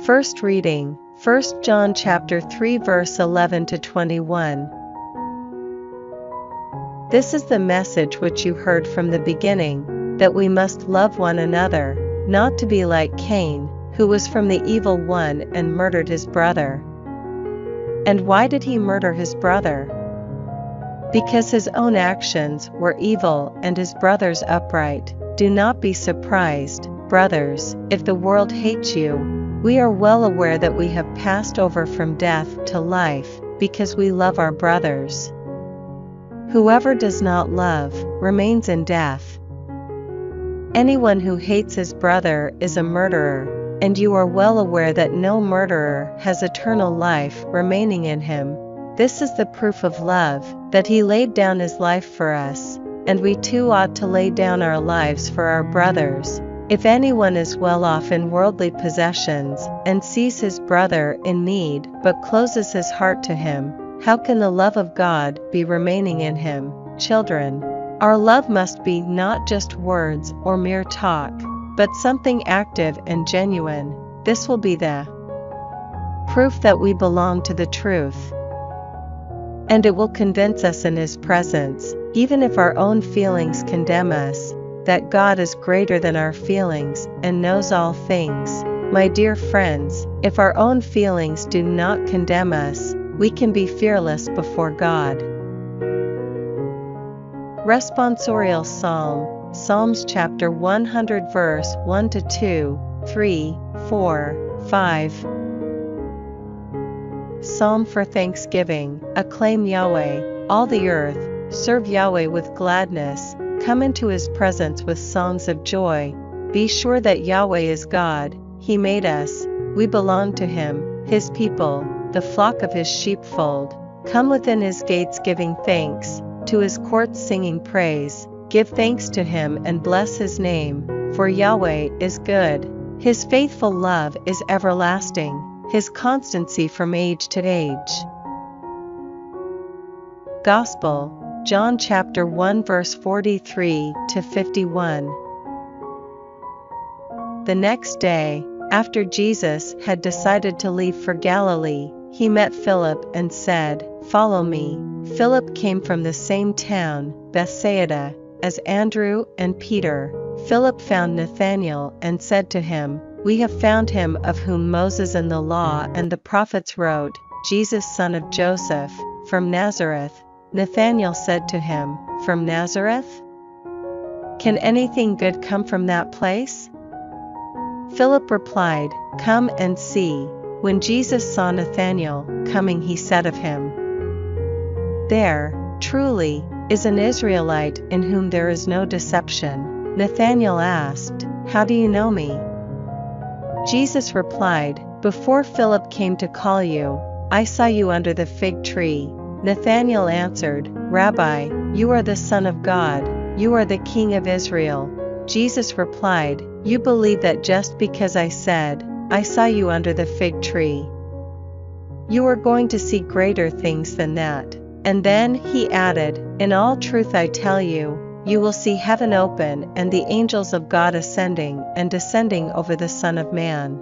First reading, 1 John chapter 3 verse 11 to 21. This is the message which you heard from the beginning, that we must love one another, not to be like Cain, who was from the evil one and murdered his brother. And why did he murder his brother? Because his own actions were evil and his brother's upright. Do not be surprised, brothers, if the world hates you. We are well aware that we have passed over from death to life, because we love our brothers. Whoever does not love remains in death. Anyone who hates his brother is a murderer, and you are well aware that no murderer has eternal life remaining in him. This is the proof of love, that he laid down his life for us, and we too ought to lay down our lives for our brothers. If anyone is well off in worldly possessions, and sees his brother in need but closes his heart to him, how can the love of God be remaining in him? Children, our love must be not just words or mere talk, but something active and genuine. This will be the proof that we belong to the truth. And it will convince us in his presence, even if our own feelings condemn us, that God is greater than our feelings and knows all things. My dear friends, if our own feelings do not condemn us, we can be fearless before God. Responsorial Psalm, Psalms chapter 100 verse 1 to 2, 3, 4, 5. Psalm for thanksgiving. Acclaim Yahweh, all the earth, serve Yahweh with gladness, come into his presence with songs of joy. Be sure that Yahweh is God, he made us, we belong to him, his people, the flock of his sheepfold. Come within his gates giving thanks, to his courts singing praise. Give thanks to him and bless his name, for Yahweh is good. His faithful love is everlasting, his constancy from age to age. Gospel, John chapter 1 verse 43 to 51. The next day, after Jesus had decided to leave for Galilee, he met Philip and said, "Follow me." Philip came from the same town, Bethsaida, as Andrew and Peter. Philip found Nathanael and said to him, "We have found him of whom Moses and the law and the prophets wrote, Jesus son of Joseph, from Nazareth." Nathanael said to him, "From Nazareth? Can anything good come from that place?" Philip replied, "Come and see." When Jesus saw Nathanael coming, he said of him, "There, truly, is an Israelite in whom there is no deception." Nathanael asked, "How do you know me?" Jesus replied, "Before Philip came to call you, I saw you under the fig tree." Nathanael answered, "Rabbi, you are the Son of God, you are the King of Israel." Jesus replied, "You believe that just because I said, I saw you under the fig tree. You are going to see greater things than that." And then he added, "In all truth I tell you, you will see heaven open and the angels of God ascending and descending over the Son of Man."